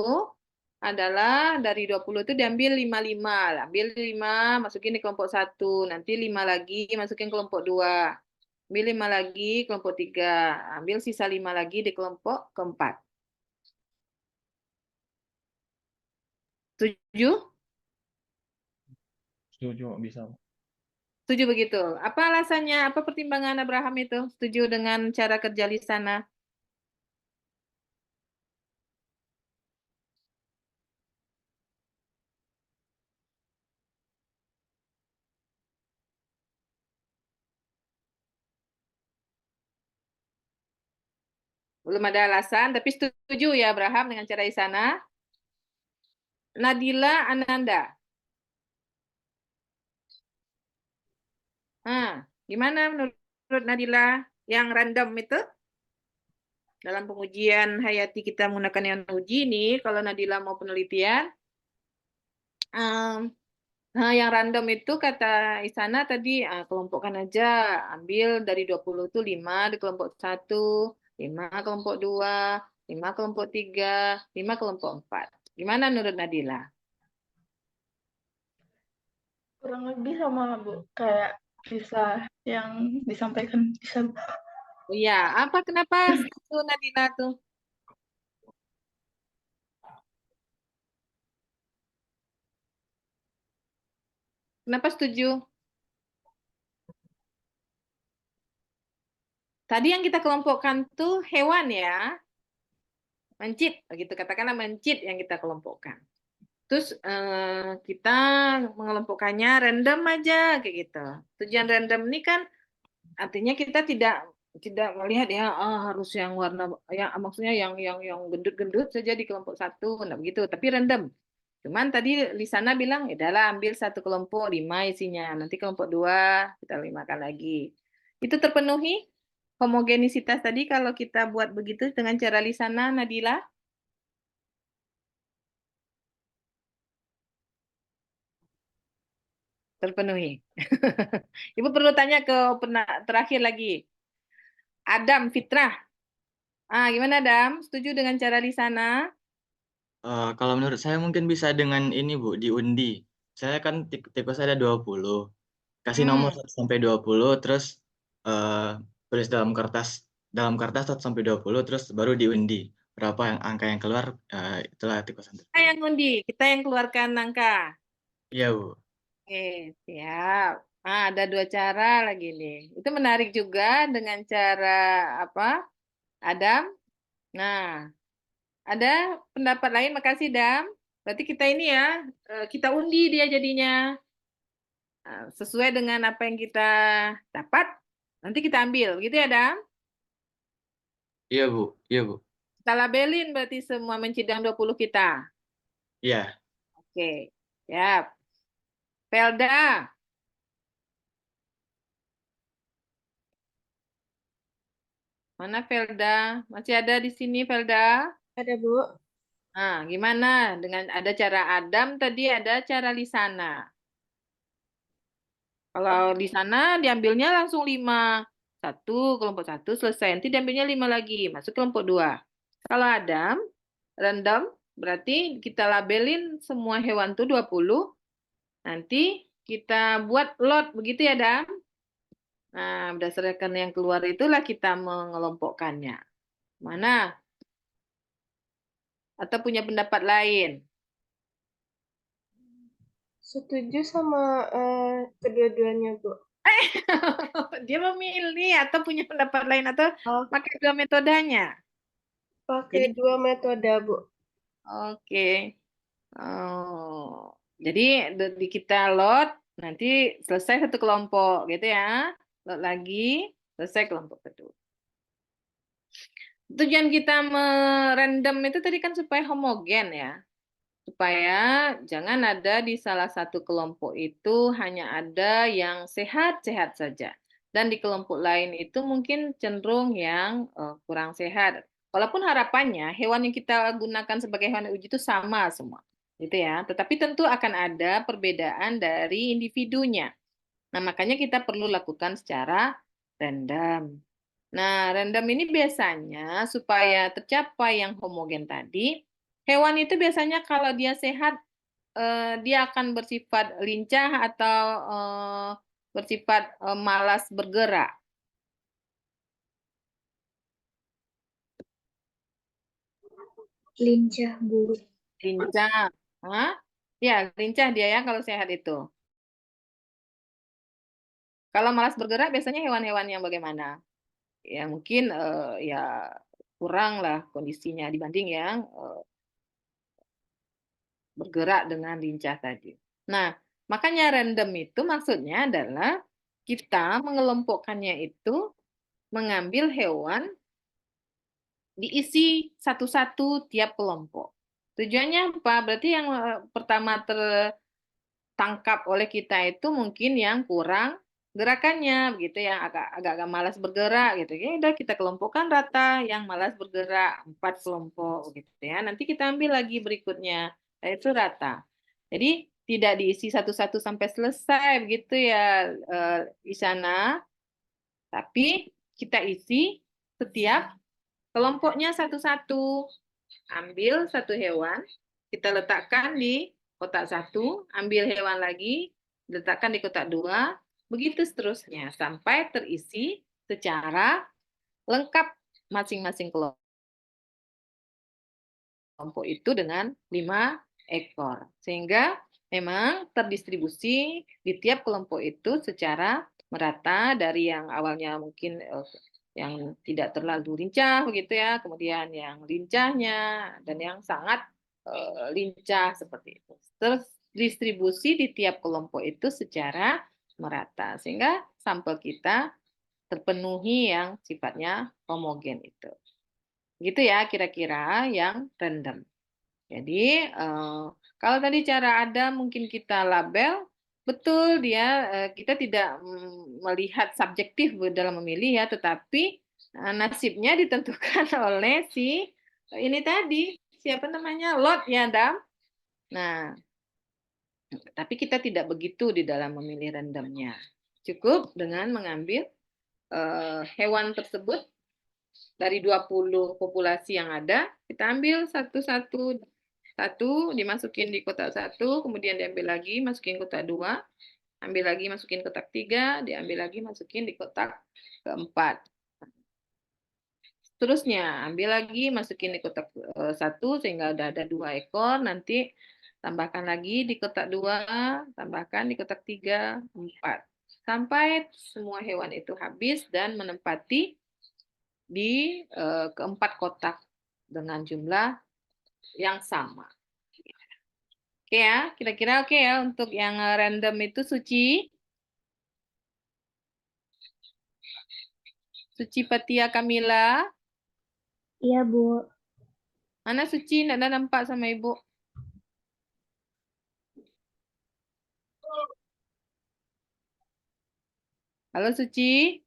adalah dari 20 itu diambil 5-5. Ambil 5, masukin di kelompok 1. Nanti 5 lagi, masukin kelompok 2. Ambil 5 lagi, kelompok 3. Ambil sisa 5 lagi di kelompok keempat. Setuju? Setuju, bisa. Setuju begitu. Apa alasannya? Apa pertimbangan Abraham itu? Setuju dengan cara kerja Lisana? Belum ada alasan, tapi setuju ya Abraham dengan cara Isana. Nadila Ananda. Gimana menurut Nadila yang random itu? Dalam pengujian hayati kita menggunakan yang uji ini, kalau Nadila mau penelitian, yang random itu kata Isana tadi, kelompokkan aja, ambil dari 20 itu 5 di kelompok 1, 5 kelompok 2, 5 kelompok 3, 5 kelompok 4. Gimana menurut Nadila? Kurang lebih sama, Bu. Kayak bisa yang disampaikan bisa. Oh iya, kenapa setuju Nadila tuh? Kenapa setuju? Tadi yang kita kelompokkan tuh hewan ya, mencit, begitu katakanlah mencit yang kita kelompokkan. Terus kita mengelompokkannya random aja kayak gitu. Tujuan random ini kan artinya kita tidak Tidak melihat ya harus yang warna ya maksudnya yang gendut-gendut saja di kelompok satu, nah begitu. Tapi random. Cuman tadi Lisana bilang, ya udahlah ambil satu kelompok 5 isinya, nanti kelompok 2 kita 5 lagi. Itu terpenuhi homogenisitas tadi kalau kita buat begitu dengan cara Lisana, Nadila? Terpenuhi. Ibu perlu tanya ke terakhir lagi. Adam Fitrah. Gimana Adam? Setuju dengan cara Lisana? Kalau menurut saya mungkin bisa dengan ini Bu, diundi. Saya kan tikus ada 20. Kasih nomor 1 sampai 20, terus tulis dalam kertas 1 sampai 20, terus baru diundi. Berapa yang angka yang keluar, itulah tikusan Kita yang undi, kita yang keluarkan angka. Iya Bu. Oke, siap. Ada 2 cara lagi nih. Itu menarik juga dengan cara apa, Adam? Nah, ada pendapat lain? Makasih, Dam. Berarti kita ini ya, kita undi dia jadinya. Sesuai dengan apa yang kita dapat, nanti kita ambil. Gitu ya, Dam? Iya Bu. Iya Bu. Kita labelin berarti semua mencidang 20 kita. Iya. Oke, siap. Felda. Mana Felda? Masih ada di sini, Felda? Ada, Bu. Gimana? Dengan ada cara Adam tadi, ada cara Lisana. Kalau di sana diambilnya langsung 5. 1, kelompok 1 selesai. Nanti diambilnya 5 lagi, masuk kelompok 2. Kalau Adam, random, berarti kita labelin semua hewan tuh 20. Nanti kita buat lot, begitu ya, Adam? Nah, berdasarkan yang keluar itulah kita mengelompokkannya. Mana? Atau punya pendapat lain? Setuju sama kedua-duanya, Bu. Dia memilih atau punya pendapat lain atau Oh, pakai 2 metodenya? pakai Jadi- 2 metode, Bu. Oke. Jadi di kita load, nanti selesai satu kelompok gitu ya. Load lagi, selesai kelompok kedua. Tujuan kita merandom itu tadi kan supaya homogen ya. Supaya jangan ada di salah satu kelompok itu hanya ada yang sehat-sehat saja. Dan di kelompok lain itu mungkin cenderung yang kurang sehat. Walaupun harapannya hewan yang kita gunakan sebagai hewan uji itu sama semua. Gitu ya. Tetapi tentu akan ada perbedaan dari individunya. Nah, makanya kita perlu lakukan secara random. Nah, random ini biasanya supaya tercapai yang homogen tadi, hewan itu biasanya kalau dia sehat, dia akan bersifat lincah atau bersifat malas bergerak. Lincah, Bu. Lincah. Ya, lincah dia ya kalau sehat itu. Kalau malas bergerak biasanya hewan-hewan yang bagaimana? Ya mungkin ya kurang lah kondisinya dibanding yang bergerak dengan lincah tadi. Nah, makanya random itu maksudnya adalah kita mengelompokkannya itu mengambil hewan diisi satu-satu tiap kelompok. Tujuannya apa? Berarti yang pertama tertangkap oleh kita itu mungkin yang kurang gerakannya begitu ya, agak malas bergerak gitu ya. Udah kita kelompokkan rata yang malas bergerak 4 kelompok gitu ya. Nanti kita ambil lagi berikutnya, itu rata. Jadi tidak diisi satu-satu sampai selesai begitu ya di sana, tapi kita isi setiap kelompoknya satu-satu. Ambil satu hewan, kita letakkan di kotak 1, ambil hewan lagi, letakkan di kotak 2, begitu seterusnya sampai terisi secara lengkap masing-masing kelompok itu dengan 5 ekor. Sehingga memang terdistribusi di tiap kelompok itu secara merata dari yang awalnya mungkin yang tidak terlalu lincah begitu ya, kemudian yang lincahnya dan yang sangat lincah seperti itu. Terus distribusi di tiap kelompok itu secara merata sehingga sampel kita terpenuhi yang sifatnya homogen itu. Gitu ya kira-kira yang random. Jadi kalau tadi cara ada mungkin kita label, betul dia kita tidak melihat subjektif dalam memilih ya, tetapi nasibnya ditentukan oleh si ini tadi siapa namanya lot ya Dam. Nah, tapi kita tidak begitu di dalam memilih randomnya. Cukup dengan mengambil hewan tersebut dari 20 populasi yang ada, kita ambil satu-satu dimasukin di kotak 1, kemudian diambil lagi masukin kotak 2, ambil lagi masukin kotak 3, diambil lagi masukin di kotak keempat. Terusnya ambil lagi masukin di kotak 1 sehingga ada 2 ekor, nanti tambahkan lagi di kotak 2, tambahkan di kotak 3, 4. Sampai semua hewan itu habis dan menempati di keempat kotak dengan jumlah yang sama. Oke ya, kira-kira oke ya untuk yang random itu Suci? Suci Patia Kamila? Iya, Bu. Mana Suci? Nggak ada nampak sama Ibu. Halo Suci?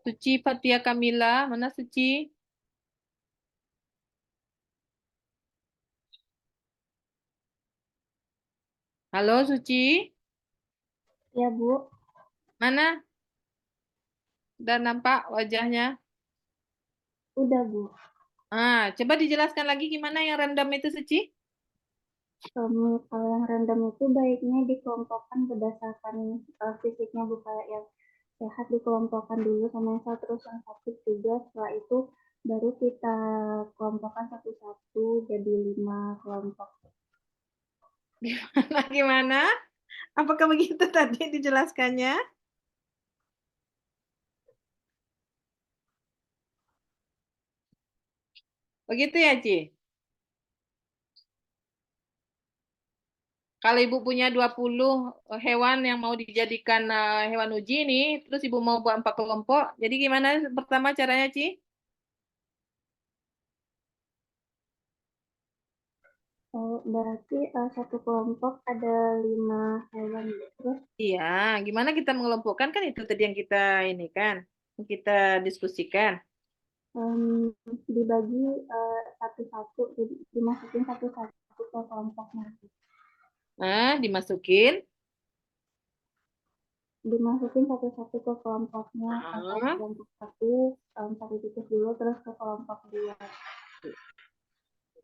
Suci Patia Kamila, mana Suci? Halo Suci? Iya, Bu. Mana? Udah nampak wajahnya? Udah, Bu. Coba dijelaskan lagi gimana yang random itu Suci? Kalau yang random itu baiknya dikelompokkan berdasarkan fisiknya, Bu. Kayak yang sehat dikelompokkan dulu sama yang sehat, terus yang sakit juga. Setelah itu baru kita kelompokkan satu-satu jadi 5 kelompok. Gimana? Apakah begitu tadi dijelaskannya? Begitu ya, Ci? Kalau Ibu punya 20 hewan yang mau dijadikan hewan uji nih, terus Ibu mau buat 4 kelompok, jadi gimana pertama caranya, Ci? Berarti satu kelompok ada 5 hewan. Terus Iya, gimana kita mengelompokkan kan itu tadi yang kita ini kan, kita diskusikan. dibagi satu-satu, dimasukin satu-satu ke kelompoknya. Dimasukin. Dimasukin satu-satu ke kelompoknya. Kelompok 1 titik dulu, terus ke kelompok 2.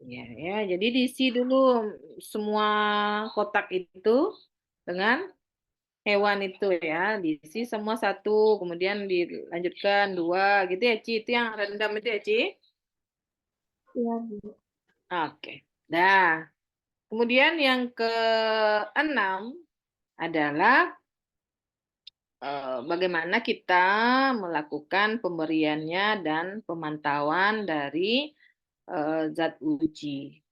Ya, jadi diisi dulu semua kotak itu dengan hewan itu ya, diisi semua 1, kemudian dilanjutkan 2, gitu ya, Ci? Itu yang random itu ya, Ci? Iya, Bu. Oke. Nah, kemudian yang ke-6 adalah bagaimana kita melakukan pemberiannya dan pemantauan dari zat uji.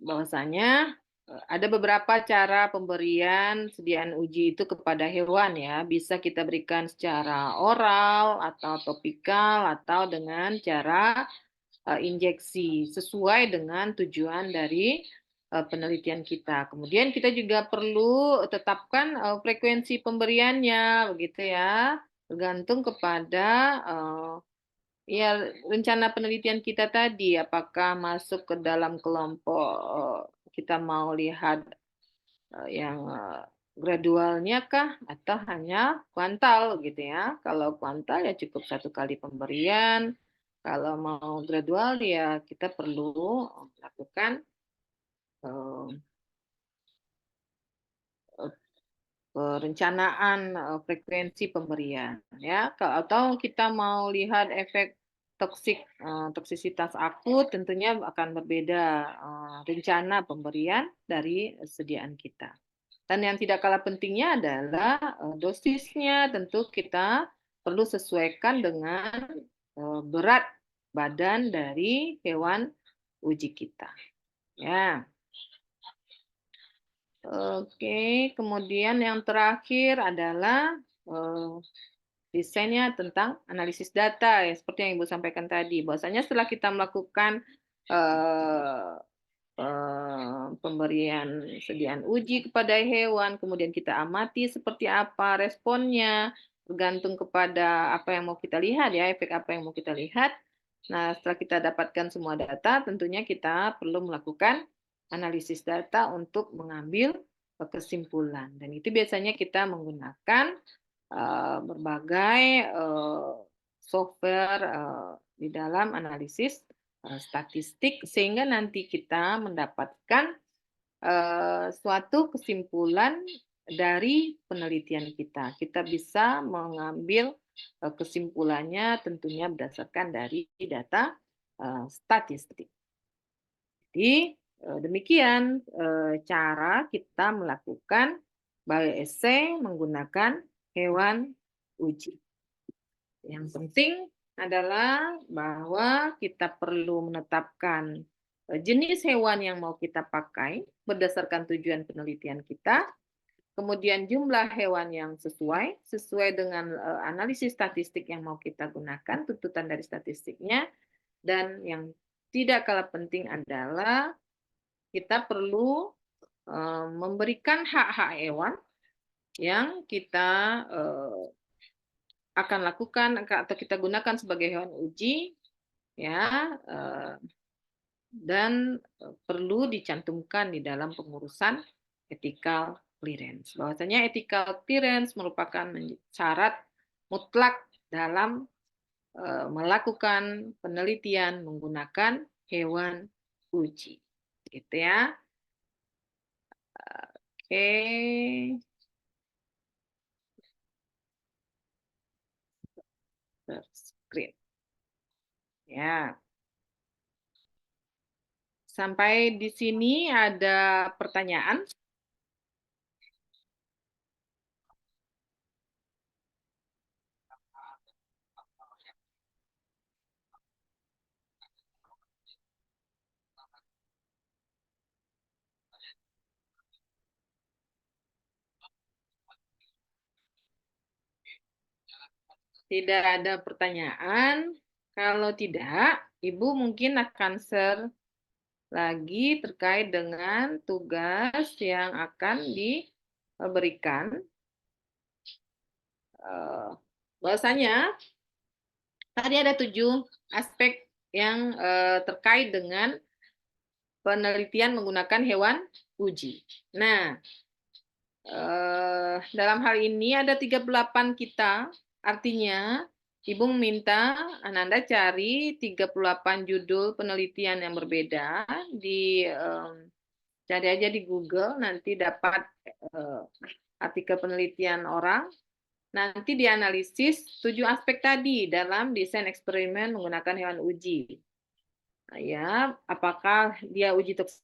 Bahwasanya ada beberapa cara pemberian sediaan uji itu kepada hewan ya. Bisa kita berikan secara oral atau topikal atau dengan cara injeksi sesuai dengan tujuan dari penelitian kita. Kemudian kita juga perlu tetapkan frekuensi pemberiannya, begitu ya, tergantung kepada ya rencana penelitian kita tadi, apakah masuk ke dalam kelompok kita mau lihat yang gradualnya kah atau hanya kuantal gitu ya. Kalau kuantal ya cukup 1 kali pemberian. Kalau mau gradual ya kita perlu melakukan perencanaan frekuensi pemberian ya. Atau kita mau lihat efek toksisitas akut, tentunya akan berbeda rencana pemberian dari sediaan kita. Dan yang tidak kalah pentingnya adalah dosisnya, tentu kita perlu sesuaikan dengan berat badan dari hewan uji kita. Ya. Oke, kemudian yang terakhir adalah desainnya tentang analisis data, ya seperti yang Ibu sampaikan tadi. Bahwasanya setelah kita melakukan eh, pemberian sediaan uji kepada hewan, kemudian kita amati seperti apa responnya, tergantung kepada apa yang mau kita lihat ya, efek apa yang mau kita lihat. Nah, setelah kita dapatkan semua data, tentunya kita perlu melakukan analisis data untuk mengambil kesimpulan. Dan itu biasanya kita menggunakan berbagai software di dalam analisis statistik sehingga nanti kita mendapatkan suatu kesimpulan dari penelitian kita. Kita bisa mengambil kesimpulannya tentunya berdasarkan dari data statistik. Jadi demikian cara kita melakukan bioessay menggunakan hewan uji. Yang penting adalah bahwa kita perlu menetapkan jenis hewan yang mau kita pakai berdasarkan tujuan penelitian kita, kemudian jumlah hewan yang sesuai dengan analisis statistik yang mau kita gunakan, tuntutan dari statistiknya, dan yang tidak kalah penting adalah kita perlu memberikan hak-hak hewan yang kita akan lakukan atau kita gunakan sebagai hewan uji, ya, dan perlu dicantumkan di dalam pengurusan ethical clearance. Bahwasanya ethical clearance merupakan syarat mutlak dalam melakukan penelitian menggunakan hewan uji, gitu ya. Oke. Screen. Ya. Sampai di sini ada pertanyaan? Tidak ada pertanyaan. Kalau tidak, Ibu mungkin akan share lagi terkait dengan tugas yang akan diberikan. Bahwasanya tadi ada 7 aspek yang terkait dengan penelitian menggunakan hewan uji. Nah, dalam hal ini ada 38 kita, artinya Ibu meminta Ananda cari 38 judul penelitian yang berbeda, cari aja di Google, nanti dapat artikel penelitian orang, nanti dianalisis 7 aspek tadi dalam desain eksperimen menggunakan hewan uji. Ya, apakah dia uji toksik